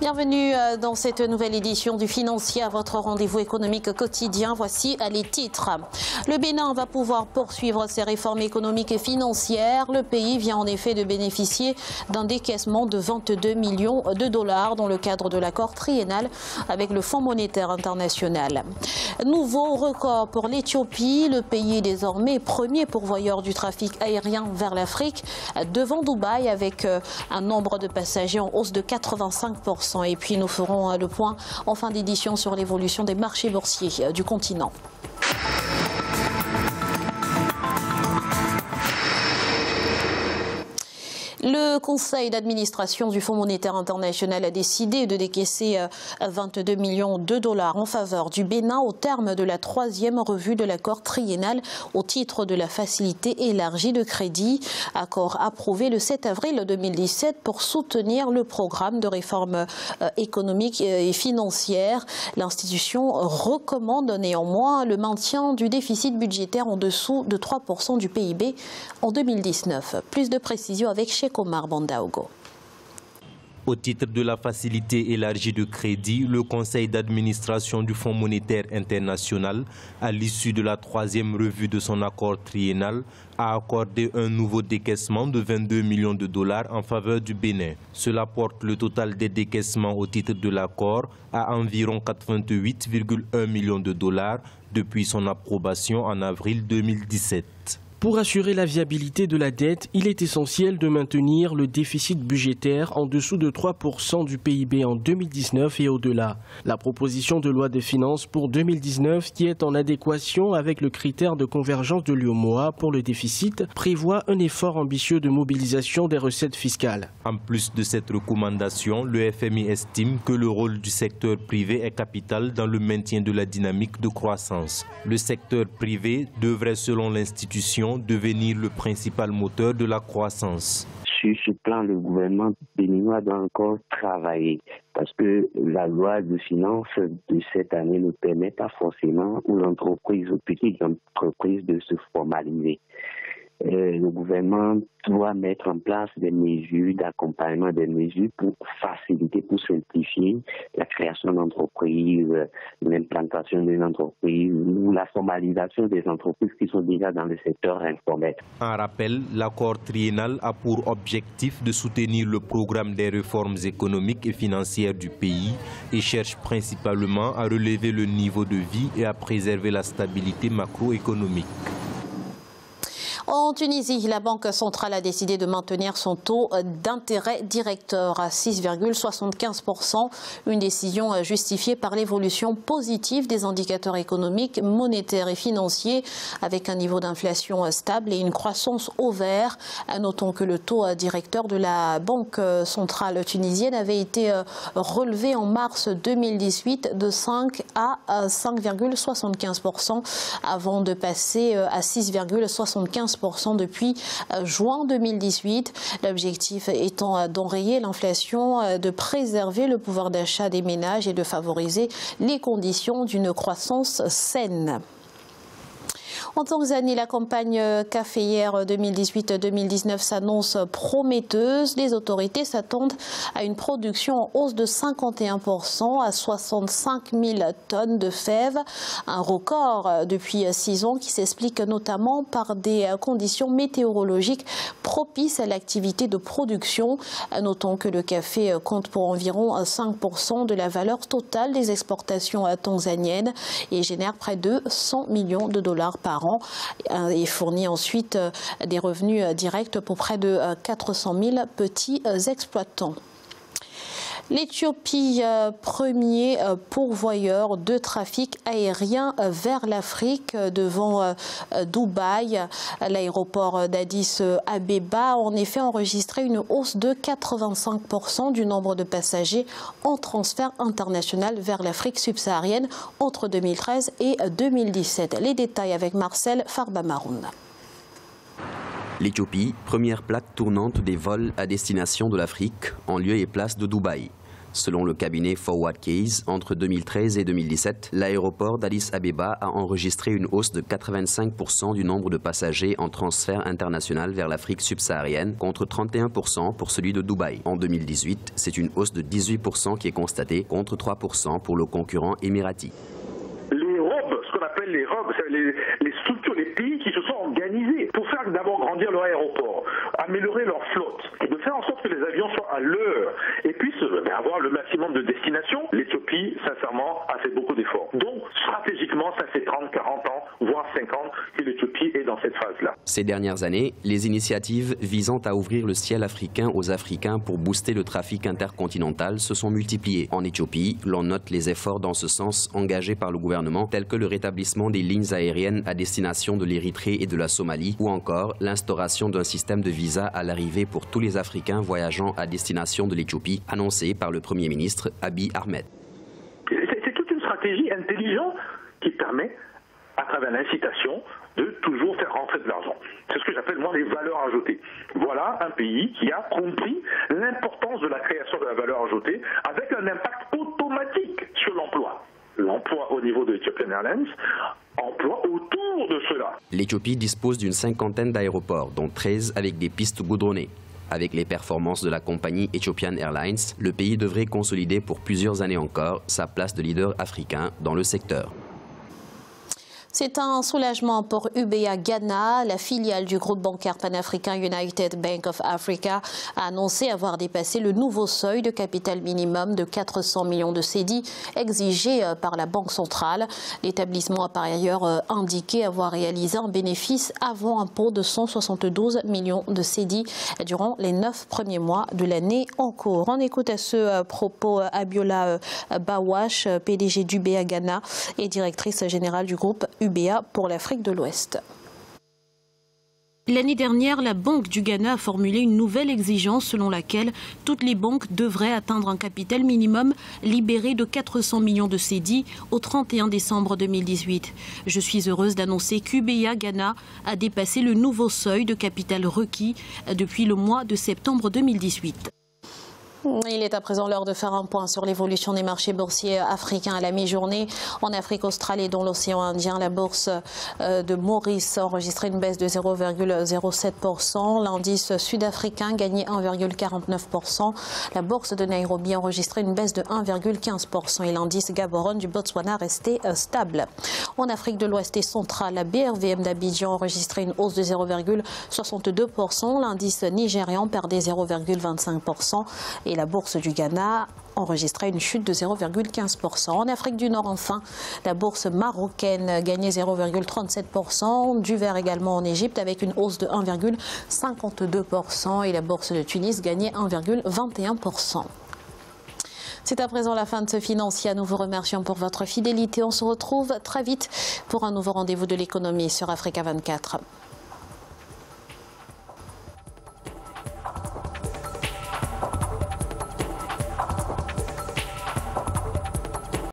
Bienvenue dans cette nouvelle édition du Financier, à votre rendez-vous économique quotidien. Voici les titres. Le Bénin va pouvoir poursuivre ses réformes économiques et financières. Le pays vient en effet de bénéficier d'un décaissement de 22 millions de dollars dans le cadre de l'accord triennal avec le Fonds monétaire international. Nouveau record pour l'Éthiopie. Le pays est désormais premier pourvoyeur du trafic aérien vers l'Afrique, devant Dubaï, avec un nombre de passagers en hausse de 85%. Et puis nous ferons le point en fin d'édition sur l'évolution des marchés boursiers du continent. Le conseil d'administration du Fonds monétaire international a décidé de décaisser 22 millions de dollars en faveur du Bénin au terme de la 3e revue de l'accord triennal au titre de la facilité élargie de crédit. Accord approuvé le 7 avril 2017 pour soutenir le programme de réforme économique et financière. L'institution recommande néanmoins le maintien du déficit budgétaire en dessous de 3% du PIB en 2019. Plus de précisions avec Omar Bandaogo. Au titre de la facilité élargie de crédit, le conseil d'administration du Fonds monétaire international, à l'issue de la 3e revue de son accord triennal, a accordé un nouveau décaissement de 22 millions de dollars en faveur du Bénin. Cela porte le total des décaissements au titre de l'accord à environ 88,1 millions de dollars depuis son approbation en avril 2017. Pour assurer la viabilité de la dette, il est essentiel de maintenir le déficit budgétaire en dessous de 3% du PIB en 2019 et au-delà. La proposition de loi des finances pour 2019, qui est en adéquation avec le critère de convergence de l'UEMOA pour le déficit, prévoit un effort ambitieux de mobilisation des recettes fiscales. En plus de cette recommandation, le FMI estime que le rôle du secteur privé est capital dans le maintien de la dynamique de croissance. Le secteur privé devrait, selon l'institution, devenir le principal moteur de la croissance. Sur ce plan, le gouvernement béninois doit encore travailler parce que la loi de finances de cette année ne permet pas forcément aux entreprises, aux petites entreprises de se formaliser. Le gouvernement doit mettre en place des mesures d'accompagnement, des mesures pour faciliter, pour simplifier la création d'entreprises, l'implantation des entreprises ou la formalisation des entreprises qui sont déjà dans le secteur informel. En rappel, l'accord triennal a pour objectif de soutenir le programme des réformes économiques et financières du pays et cherche principalement à relever le niveau de vie et à préserver la stabilité macroéconomique. En Tunisie, la Banque centrale a décidé de maintenir son taux d'intérêt directeur à 6,75%. Une décision justifiée par l'évolution positive des indicateurs économiques, monétaires et financiers, avec un niveau d'inflation stable et une croissance au vert. Notons que le taux directeur de la Banque centrale tunisienne avait été relevé en mars 2018 de 5 à 5,75% avant de passer à 6,75% depuis juin 2018. L'objectif étant d'enrayer l'inflation, de préserver le pouvoir d'achat des ménages et de favoriser les conditions d'une croissance saine. En Tanzanie, la campagne caféière 2018-2019 s'annonce prometteuse. Les autorités s'attendent à une production en hausse de 51% à 65 000 tonnes de fèves. Un record depuis 6 ans qui s'explique notamment par des conditions météorologiques propices à l'activité de production. Notons que le café compte pour environ 5% de la valeur totale des exportations tanzaniennes et génère près de 100 millions de dollars par an et fournit ensuite des revenus directs pour près de 400 000 petits exploitants. L'Éthiopie, premier pourvoyeur de trafic aérien vers l'Afrique devant Dubaï. L'aéroport d'Addis Abeba a en effet enregistré une hausse de 85% du nombre de passagers en transfert international vers l'Afrique subsaharienne entre 2013 et 2017. Les détails avec Marcel Farbamaroun. L'Éthiopie, première plaque tournante des vols à destination de l'Afrique, en lieu et place de Dubaï. Selon le cabinet Forward Keys, entre 2013 et 2017, l'aéroport d'Addis Abeba a enregistré une hausse de 85% du nombre de passagers en transfert international vers l'Afrique subsaharienne, contre 31% pour celui de Dubaï. En 2018, c'est une hausse de 18% qui est constatée, contre 3% pour le concurrent émirati. Les hubs, ce qu'on appelle les hubs, c'est les structures, les pays qui se sont organisés pour faire d'abord grandir leur aéroport, améliorer leur flotte et de faire en sorte que les avions soient à l'heure et puissent avoir le maximum de destinations. L'Éthiopie, sincèrement, a fait beaucoup d'efforts. Donc, stratégiquement, ça fait 30, 40 ans, voire 50 que l'Éthiopie est dans cette phase-là. Ces dernières années, les initiatives visant à ouvrir le ciel africain aux Africains pour booster le trafic intercontinental se sont multipliées. En Éthiopie, l'on note les efforts dans ce sens engagés par le gouvernement, tels que le rétablissement des lignes aériennes à destination de l'Érythrée et de la Somalie, ou encore l'instauration d'un système de visa à l'arrivée pour tous les Africains voyageant à destination de l'Éthiopie, annoncé par le Premier ministre Abiy Ahmed. C'est toute une stratégie intelligente qui permet, à travers l'incitation, de toujours faire rentrer de l'argent. C'est ce que j'appelle, moi, les valeurs ajoutées. Voilà un pays qui a compris l'importance de la création de la valeur ajoutée avec un impact automatique sur l'emploi. L'emploi au niveau de Ethiopian Airlines, emploi autour de cela. L'Éthiopie dispose d'une cinquantaine d'aéroports, dont 13 avec des pistes goudronnées. Avec les performances de la compagnie Ethiopian Airlines, le pays devrait consolider pour plusieurs années encore sa place de leader africain dans le secteur. C'est un soulagement pour UBA Ghana. La filiale du groupe bancaire panafricain United Bank of Africa a annoncé avoir dépassé le nouveau seuil de capital minimum de 400 millions de cédis exigé par la Banque centrale. L'établissement a par ailleurs indiqué avoir réalisé un bénéfice avant impôt de 172 millions de cédis durant les 9 premiers mois de l'année en cours. On écoute à ce propos Abiola Bawash, PDG d'UBA Ghana et directrice générale du groupe UBA pour l'Afrique de l'Ouest. L'année dernière, la Banque du Ghana a formulé une nouvelle exigence selon laquelle toutes les banques devraient atteindre un capital minimum libéré de 400 millions de cédis au 31 décembre 2018. Je suis heureuse d'annoncer qu'UBA Ghana a dépassé le nouveau seuil de capital requis depuis le mois de septembre 2018. Il est à présent l'heure de faire un point sur l'évolution des marchés boursiers africains à la mi-journée. En Afrique australe et dans l'océan Indien, la bourse de Maurice a enregistré une baisse de 0,07%. L'indice sud-africain gagnait 1,49%. La bourse de Nairobi a enregistré une baisse de 1,15% et l'indice gaborone du Botswana restait stable. En Afrique de l'Ouest et centrale, la BRVM d'Abidjan a enregistré une hausse de 0,62%. L'indice nigérian perdait 0,25%. Et la bourse du Ghana enregistrait une chute de 0,15%. En Afrique du Nord, enfin, la bourse marocaine gagnait 0,37%, du vert également en Égypte avec une hausse de 1,52% et la bourse de Tunis gagnait 1,21%. C'est à présent la fin de ce Financial. Nous vous remercions pour votre fidélité. On se retrouve très vite pour un nouveau rendez-vous de l'économie sur Africa 24.